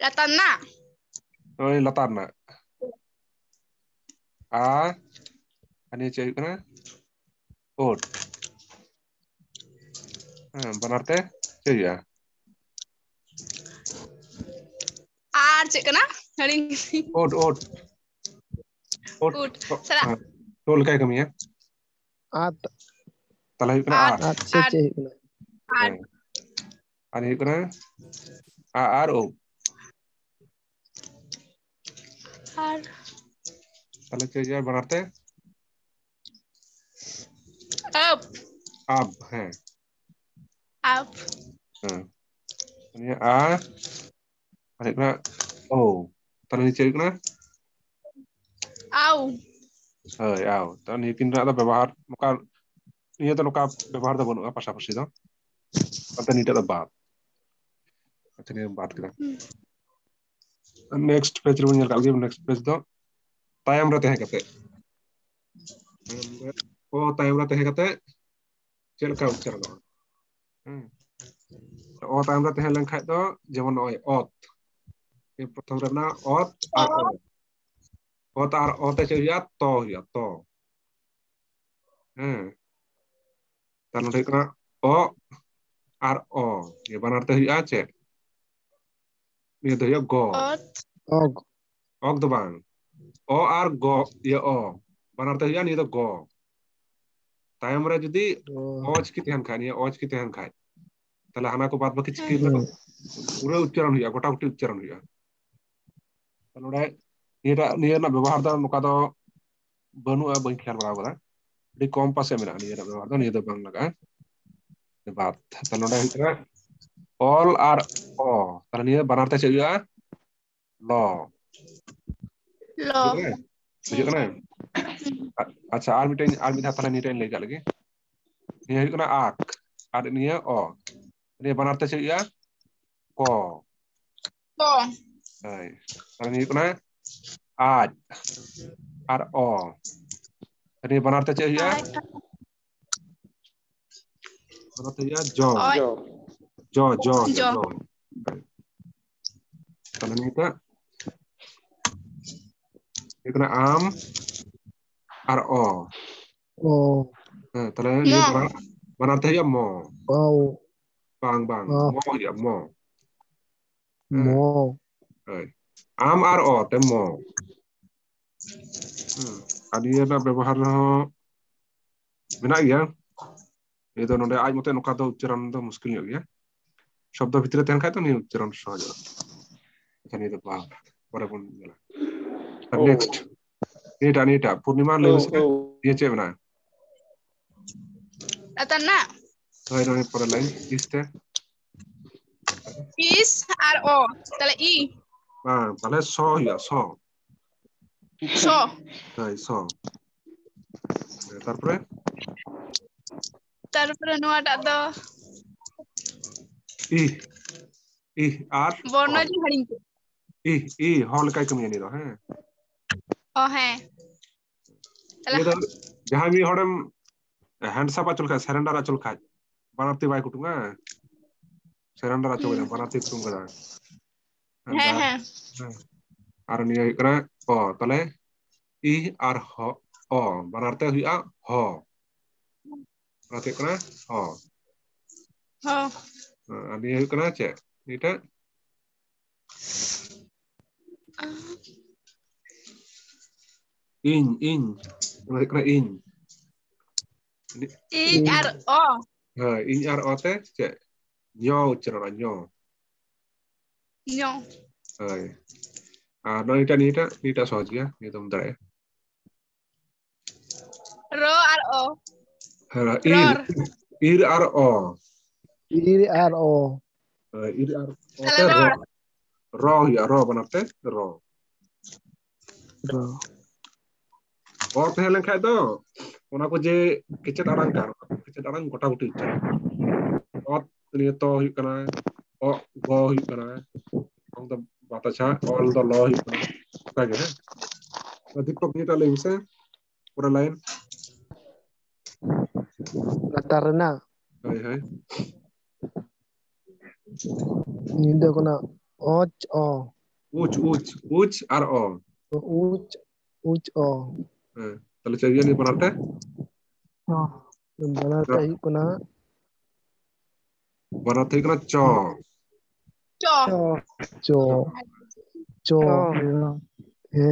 Latana. Oi latarna. A ani cewek kena. Ot. Benar teh cewek ya. Ar cek kena. Haring. Ot. Ud. Salah. Tol kayak kami ya. At. Talah yuk kena A. At cece kena. Ad. Ani yuk kena. A ar o. Ar. Talah cewek ya benar teh. Up. Ab. Up. Ini A. Ani kena O. Talah ni cewek kena. Au. Au. Talah ni pindah atau व्यवहार मुका ini तो लोग व्यवहार तो बनो पाशापाशी तो पता नहीं था बात अच्छा नहीं बात करा नेक्स्ट पेज रे बन कल नेक्स्ट पेज तो तायम रे तहे कते ओ तायम रे तहे कते चेल का उच्चारण ओ तायम रे तहे len खाय तो जेमन ओय ओत ये प्रथम रे ना ओत आर ओ ओत आर ओते चेया तो तार नोडे कना ओ आर ओ ये बानार ते हुआ चे ये तो हुआ गो Ot. Og. og do bang o ar go ये o banar te huआ ni तो go tayam re judi o chiki tehan khai ni o chiki tehan khai tale hana ko baad baki chiki to pura uchcharan huआ gota goti uchcharan huआ node niya na ব্যবহার da noka do banua bain khayal bara kada di kom pase mena niya na ব্যবহার da niya do bang laga baat tale node hitra all are o tale niya banar te che huआ lo Lo. बुझे कना अच्छा are मिटा तले नीटे ले जा लगे निया हुई कना आक आर निया ओ निया बनाते चलिया को Ko. हाय और निया कना आज आर ओ निया बनाते चलिया जो Oi. जो Jo. तले नीटा निया कना आम आर ओ Oh. तले निया Mo. बनाते चलिया मो Wow. bang mo ya mo Mo. आम आर ओ ते मो adi na ব্যবহার ho menak gaya itu nonde aj mote noka do uchcharan do muskil nyok gaya शब्द भितरे तहन खाय तो नहीं उच्चारण सहज अच्छा नहीं तो बाप परे बन गेला नेक्स्ट नीटा पूर्णिमा लेबे से ये चे बना Latana. होय रे परे line इस्ते Is. Ar o. Tale I. हां ताले सो या सो So. होय सो तारपरे Tarpore noa dak do. E R Borno ji haring ko. इ हॉल काय कमी नहीं रो हैं Oh he. ये Tala. तो जहां भी हड़म हैंडसअप अचल खाय सरेंडर अचल खाय बनाते बाय कुटुंगा सरेंडर अचल बनाते कुटुंगा He. ar niya kena o tale i ar ho o banarte huia ho berarti kena ho Ho. niya kena ce nita in berarti kena in I. Ar o. in ar o te ce nyo ucaran nyo Nyo. no nita soal ya itu bentar ya Ro ar o. ir ar o Ir ar o. ir ar o Tale te ror. ro ya ro banarte ro Ro. और तहे लेन खाय दो ओना को जे किचेत आरांग का किचेत आरांग गोटा गोटी उच्चारण और निय तो हुई कना ओ गो हुई कना हम तो बात अच्छा ऑल द लॉ हुई कना का गे दीपक नीटा ले से पूरा लाइन Latarna. हाय Nindo kona Och o. uch ar o. Uch o. Tahle चाहिए नहीं बनाते बनाते ही कुना बनाते ही कना चो Cho. cho cho है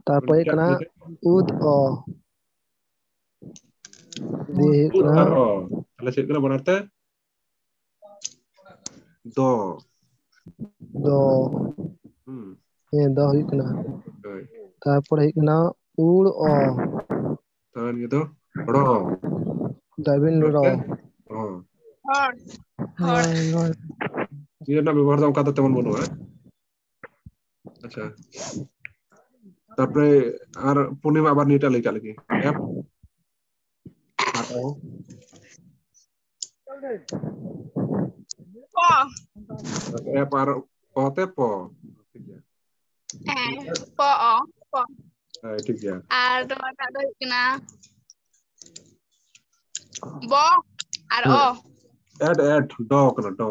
तारपरे कना ud o dia ut kena ar o tahle चाहिए कना बनाते do do do huyu kena तारपरे kena ur o tan gitu ro dabin ro oh Hor. Hor. ini na ব্যবহার দাও kata তেমন বনো আচ্ছা তারপরে আর পূর্ণিমা আবার নিটা লেখা লাগি f আর o Po. f আর o te po Po o. Po. ঠিক ya Ada tak ada kena. Bo. Ar o. add do kana do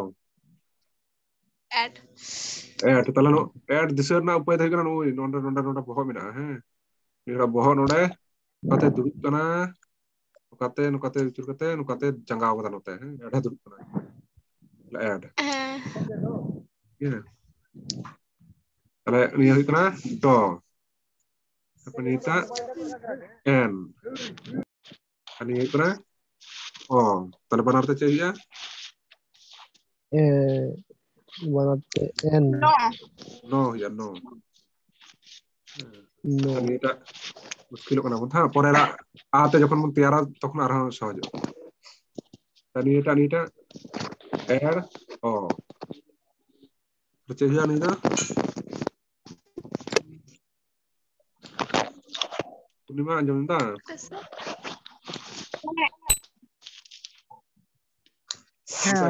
Add. add tala no add disar na upay thai kana no nonda boho mena he nira boho node kate duruk kana nukate ucur kate janggaw kata note he add duruk kana add ya tala ni huyu kana do apa nita n ani huyu kana oh tala banarte चाहिए बनाते n No. no ya no no ani এটা মুশকিল kana বন্ধা পরেরা আতে যখন মন তেয়ারা তখন আর সহজ ani এটা add o तो चाहिए नहीं ना पूर्णिमा अंजमदा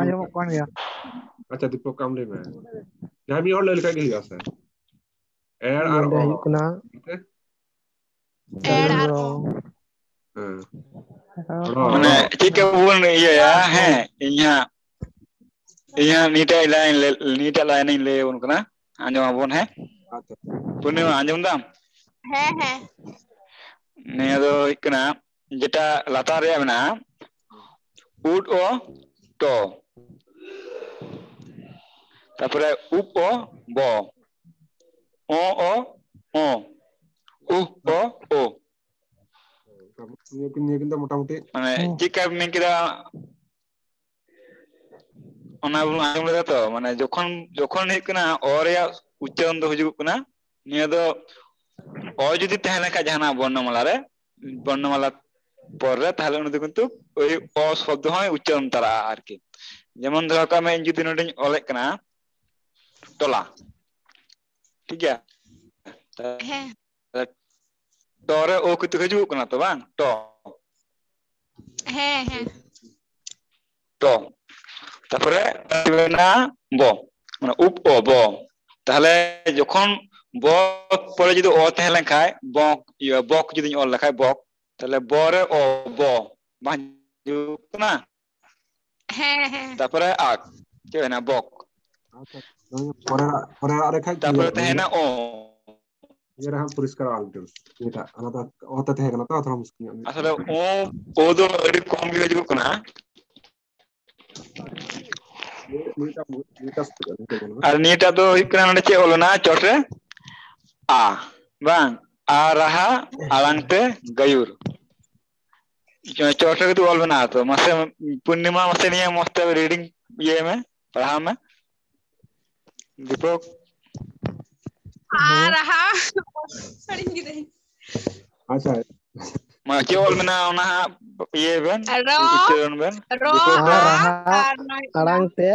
ayo kon ya अच्छा दीपक कामले में जहाँ भी और ले लिखा गया है add r nonde o huyu kena Add dabin ar ro o. মানে ঠিক বল ইয়ে হ্যাঁ ইয়া নিটা লাইন লে উনকনা আঞ্জম আবন হ্যাঁ পূর্ণিমা আঞ্জম দাম He he. নিয়া দো ইকনা যেটা লাতার রে মেনা উড ও টো তারপরে উপ ও ব ও ও ও উ ও ও নিয়ে কিন্তু মোটামুটি মানে চিকা মেন কিরা ona bulu anjom leda to mane jokhon hik kana o reya uchcharon do hujug kana niya do o jodi tahena ka jahana বর্ণমালা পরে তাহলে উনি কিন্তু ওই অ শব্দ হয় উচ্চারণ তারা আর কি যেমন ধরো আমি যদি নোটিং অলেক না টলা ঠিক আছে He. টরে ও কিন্তু হজুগ না তো বাং ট He he. ট তারপরে না ব মানে উপ ও ব তাহলে যখন ব পরে যদি অ তাহলে লেখায় বক বক যদি অ লেখায় বক তাহলে বরে ও ব বাজুক না He he. তারপরে আক কি হয় না বক পরে আরেকটা তারপরে তাহেনা ও ये रहा पुरस्कार आल्टर्स এটা আলাদা অত থেকে না তো অত মুশকিল আসলে ও তো এটি কম গিয়ে যাব না আর নিটা তো ইকরা মানে চে হলো না চটে আ বাং আ রাহা আলাংতে গায়ুর चौथा के तो ऑल बना तो मसे पूर्णिमा मसे नहीं है मस्त रीडिंग ये में पढ़ा में दीपक आ रहा सड़ी गिरे अच्छा माचे ऑल बना ना ये बन रो उच्चारण बन रो दीपक आ raha ar noi arang te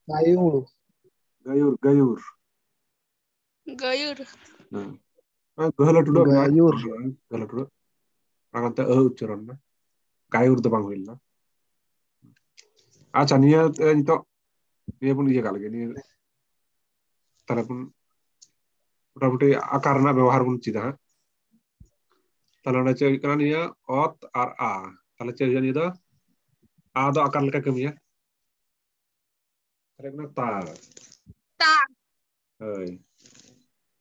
gayur Gayur gayur गहलटुडो gayur गहलटुडो আগতে উচ্চারণ না গায়ুর তো বাং হইল না আচ্ছা নিয়ে তো নিয়ে পun iya kali ini তাহলে pun মোটামুটি আকার না ব্যবহার পun চিদা তাহলে আমরা চাই কারণ নিয়ে অত আর আ তাহলে চাই জানি তো আ do akar leka kami ya Karena ta. Ta. Hai.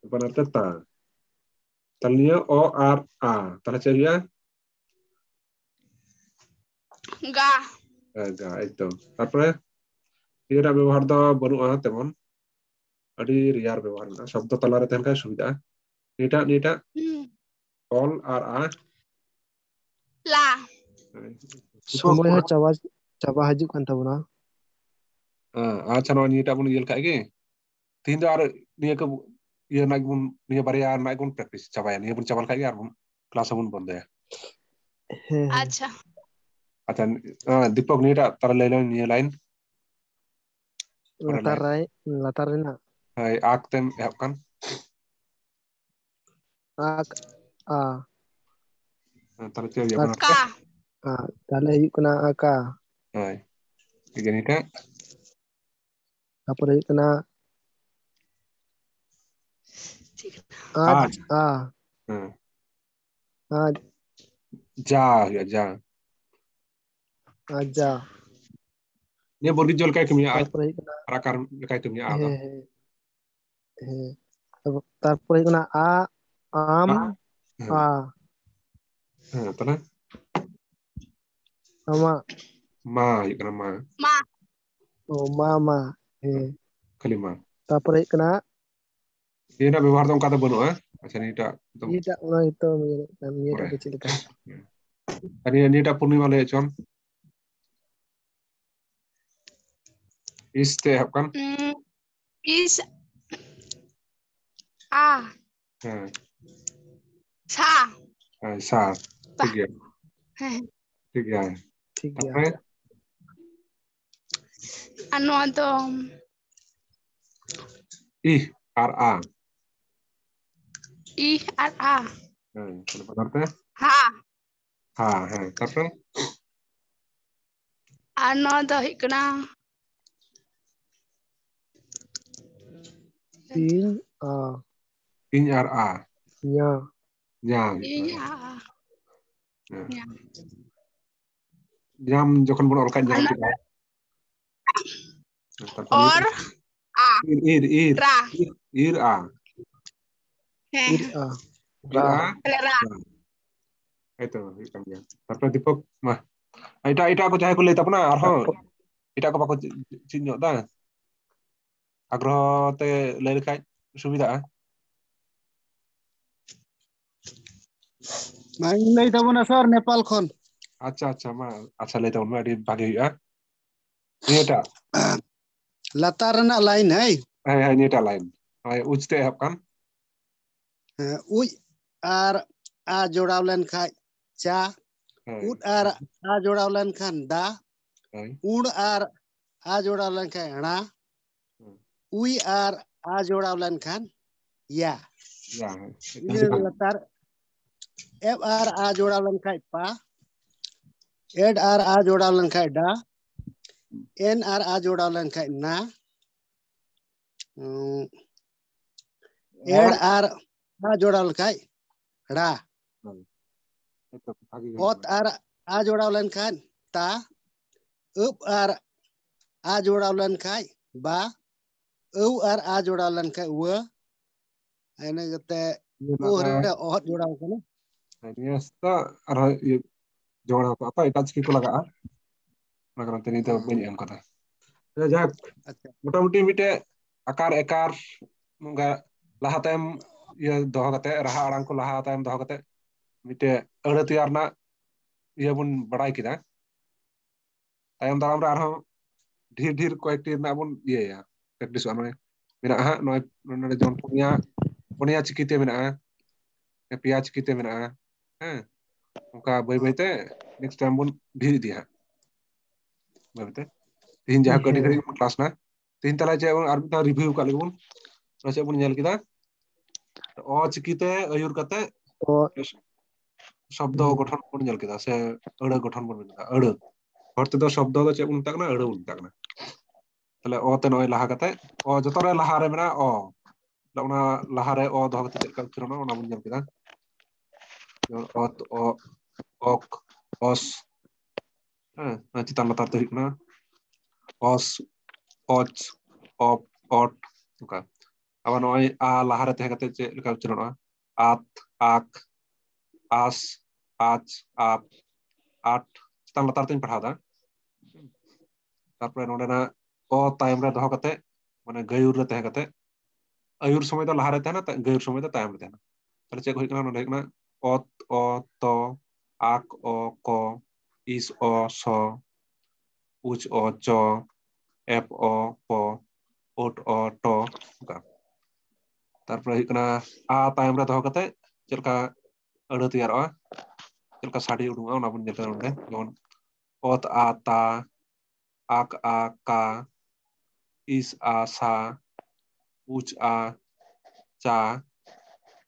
Berarti ta. Talinya O R A. Tahu cakap? Ga. Ga itu. Tapi dia ada ব্যবহার dah baru teman. Adi riyar ব্যবহার na. Shobdo talare tehen kai subida. Nita all R A. La. Somoi ho chaba hajuk kan tabuna. Acha no nita pun yel kai ge. Tin ar niya ke iya naik pun niya barya naik pun practice coba ya. Niya pun coba kai ar pun kelas pun bond ya. Acha. Acha Deepak nita tar lain niya lain. Latar na. Hai ak tem ya kan. Ak a. Tar cewek ya benar. Ka. Tale hujuk kana aka. Hai. Tiga nita. Tapor hujuk kana Ja ya ja. aja. Niya bodi jol kai kemia aj. Tapor hujuk kana Rakar kai kemia ada. Tapor hujuk kana am a. Tanah. Ama. Ma ya kana ma. Ma. Oh mama. Kelima. Tapor hujuk kana Dia nak ব্যবহার dong kata benu macam ni tak. Iya tak itu kan dia tak kecil kan. Ini tak Purnima le chon. Iste kan? Is. A. Sa. Sa. Tiga. Tiga. Apa? Anu atau ih R A. Ih R A. Kenapa artinya? Ha. Tapi anu dah kena in R A. nya. Iya. Jam jokon pun orkan jam kita. Or A. Ir A. Ra. Itu ikannya. Tapi Deepak mah. Ita aku cahaya kulit apa na arho. Ita aku pakai cinyok dah. Agroh te lele kai subida. Main lay tabuna sir Nepal khon. Acha ma. Acha lay tabun ma di bagi ya. Ini tak. Latar na line hai. Ini tak lain. Ujte kan. Uj ar a jodaw len khai cha. Ud ar a jodaw len khan da. Ud ar a jodaw len khai na. Ui ar a jodaw len khan ya. Ini latar F R A jodaw len khai pa. Ed R A jodaw len khai da. N R A jodaw len khai na. Ed R A jodaw len khai ra. Ot R A jodaw len khan ta. Up R A jodaw len khai ba. U R A jodaw len khai wa. Ini kata ot jodaw kana. Ini sta arah jodoh apa itu skill ko laga. Maka nanti ini tuh banyak yang kata. Jadi mudah-mudahan mite akar nggak lahat em ya doa kata raha orang ko lahat em doa kata mite ada tiar na ya pun berai kita. Tayam dalam arah dhir koekti na pun iya ya. Practice anu mina noy jon punya cikite mina pia cikite mina. Muka bayi teh next time pun dhir dia. Baik Tin jaha kadi kadi kelas na. Tin tala cek arbita review kali pun. Cek pun nyel kita. Cikite ayur kate शब्द गठन pun nyel kita. Se ada गठन pun kita. Ada. Horte do शब्द do cek pun takna ada pun takna. Tale te noy laha kate. Jotore laha re mena Launa laha re doha kate cek kirona ona pun nyel kita. Ok os. Citan latar tu hikna. Os och, op, ot, oka. Abar noi a lahare teh kate che leka ucharonoa. At, ak, as, ach, ap, at. Chitang latar teñ padhaw da. Tarpore nondena o tayam re doho kate mane gayur re teh kate ayur somay da lahare tehna gayur somay da tayam re tehna. Tale che ko hik na nonde hik na ot, o, to, ak, o, ko, is, o, so, uch, o, cho, ep, o, po, ot, o, to. Oka. Tarpore hik na a tayam re doho kate chelka aड़ा teyarwa chelka sadi udunga ona bun nyel nonde jemon ot, a, ta, ak, a, ka, is, a, sa, uch, a, cha,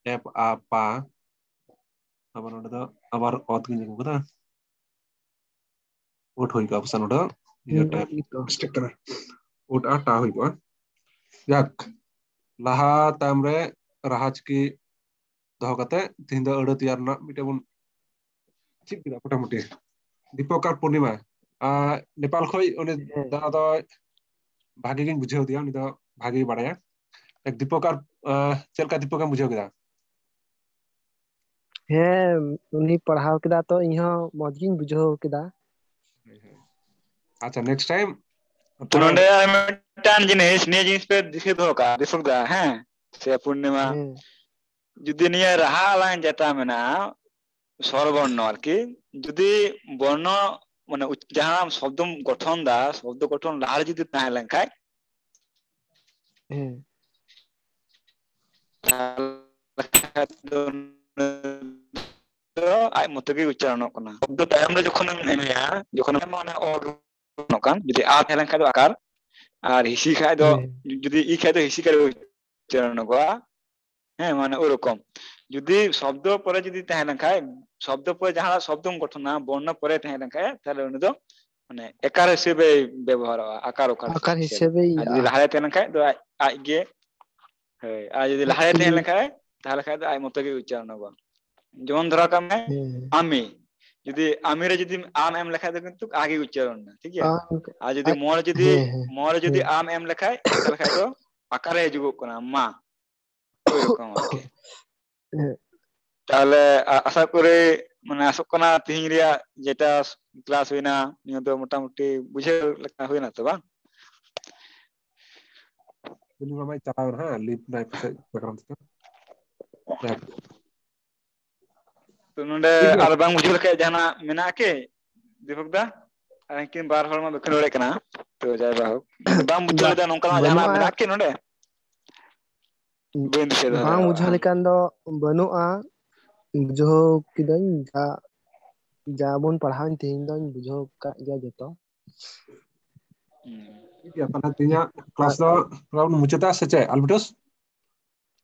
ep, a, pa. Abar nonde do abar ot gin jeng kada ot hoy ka option oda iya type mistake kana ot a ta hoy ko jak laha tamre rahaj ki doho kate tin do aड़ा teyar na mite bun chik kida motamuti Dipokar Purnima Nepal khoi uni da do bhagi gin bujhau dia uni do bhagi badaya ek Dipokar chelka Dipokar bujhau kida उन्हीं पढ़ाव केदा तो इहो मौजगिन बुझो केदा अच्छा next time तो नोंडे मिटान जिनिस निया जिनिस पे दिसे दो का दिसुकदा हैं से पूर्णिमा जुदी निया रहा लाइन जेटा मेना स्वरबर्ण आरकी जुदी बर्ण माने जहां शब्द गठन दा शब्द गठन लार जुदी ताहे लेनखाय आई मतगे उच्चारण करना शब्द टाइम रे जखन नेया जखन माने और नोकान जुदी आ ताहे लेनखाय आकार আর হিসি খায় তো যদি ই খায় তো হিসি করে উচ্চারণ করা হ্যাঁ মানে ওরকম যদি শব্দ পরে যদি তাহে না খায় শব্দ পরে যাহা শব্দ গঠন না বর্ণ পরে তাহে না খায় তাহলে উনি তো মানে একার হিসেবে ব্যবহার হয় আকার ওকার হিসেবে আর যদি লাহারে তাহে না খায় তো আই গে হ্যাঁ আর যদি লাহারে তাহে না খায় তাহলে খায় তো আই মতো গে উচ্চারণ করা যেমন ধরা কামে আমি যদি আমিরে যদি আম এম লেখা থাকে কিন্তু আগে উচ্চারণ না ঠিক আছে আর যদি মোর যদি আম এম লেখায় তাহলে খায় তো আকারে যুগ কোনা মা ওইরকম আছে তাহলে আশা করে মানে আসক কোনা তিহিং রিয়া যেটা ক্লাস হইনা নিয়ত মোটামুটি বুঝে লেখা হইনা তো বা ini mamai chapau ha lip nai background itu तो नोंडे आर बांग बुझल के जाना मेना के दीपक दा किन बार हर मा बखन रे कना तो जाय बाहु बांग बुझल दा नोंका जाना मेना के नोंडे बेंद से दा बांग बुझल लेकान दो बनुआ बुझो किदन जा जाबोन पढ़ान तिहिं दो बुझो का गया जतो iya pada tinya kelas do raun muceta sece albitus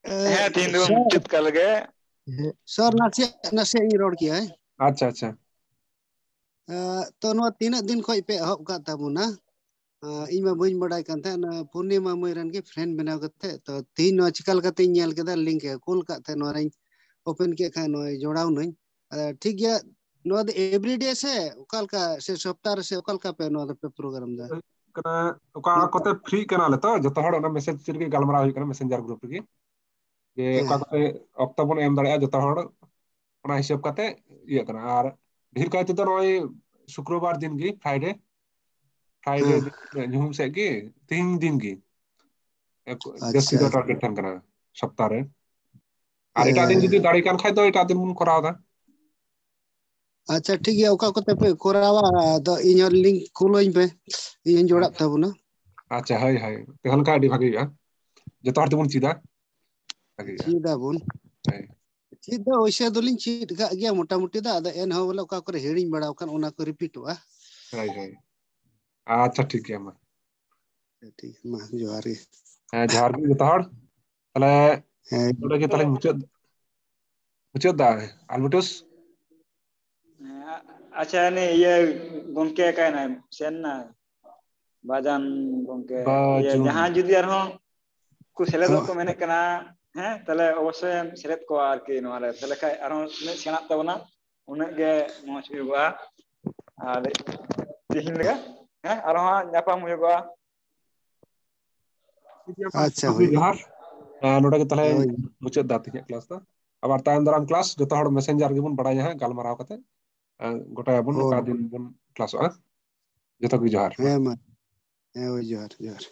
है तीन दो मुचत कर लगे सर नसे इ रोड किया है अच्छा अच्छा तो नो तीन दिन खोय पे हब का ताबुना इमा बइन बडाय कान था ना पूर्णिमा मयरन के फ्रेंड बनाव कते तो तीन नो चिकल कते नेल केदा लिंक कोल का थे नो रें ओपन के खा नो जोड़ाव नई ठीक गया नो एवरीडे से ओकल का से सप्ताह से ओकल का पे नो पे प्रोग्राम दा kana oka kote free kana le to joto hor ona message chirki galmara hoy kana messenger group ki je oka kote okta bon em dare joto hor ona hisab kate iya kana ar dhir kaite to noy shukrobar din gi friday nyum se gi 3 din gi jasti do target tan kana saptah re ar eta din jodi dare kan khai to eta din mun koraw da अच्छा ठीक है ओका कोते पे कोरावा the in link खोलोइन पे इन जोड़ा ताबुना अच्छा हाय हाय तेहन का आईडी भागी या जतो हर तुम सीधा सीधा बुन सीधा ओइसे दोलिन चीट का गया मोटा मोटी दा अद एन हो बोले ओका करे हेडिंग बडाव कान ओना को रिपीटवा हाय हाय अच्छा ठीक है मा ठीक मा जोहारी जोहार gi जतो हर तले नोडे के तले मुचत दा albitus अच्छा ने ये गंके का ना सेन ना बाजान गंके ये जहां जुदी आरो को सेलेदो को मेने कना हैं तले अवश्य सेलेद को आर के नोरे तले खाय आरो सेना तबना उन्हें गे मोच हुआ आर तिहिन लगा हैं आरो न्यापाम हुआ ᱟᱪᱪᱷᱟ ᱦᱳᱭ ᱡᱚᱦᱟᱨ ᱱᱚᱰᱮ ᱜᱮ ᱛᱟᱦᱞᱮ ᱦᱳᱭ ᱢᱩᱪᱟᱹᱫ ᱫᱟ ᱛᱤᱦᱤᱧᱟᱜ ᱠᱞᱟᱥ ᱫᱚ ᱟᱵᱟᱨ ᱛᱟᱭᱚᱢ ᱫᱟᱨᱟᱢ ᱠᱞᱟᱥ ᱡᱚᱛᱚ ᱦᱚᱲ ᱢᱮᱥᱮᱧᱡᱟᱨ ᱜᱮᱵᱚᱱ ᱵᱟᱲᱟᱭᱟ ᱦᱟᱸᱜ ᱜᱟᱞᱢᱟᱨᱟᱣ ᱠᱟᱛᱮ ᱜᱚᱴᱟᱭᱟᱵᱚᱱ ᱚᱠᱟ ᱦᱳᱭ ᱫᱤᱱ ᱵᱚᱱ ᱠᱞᱟᱥᱚᱜᱼᱟ ᱡᱚᱛᱚ ᱜᱮ ᱡᱚᱦᱟᱨ ᱦᱮᱸ ᱢᱟ ᱦᱮᱸ ᱦᱳᱭ ᱡᱚᱦᱟᱨ ᱡᱚᱦᱟᱨ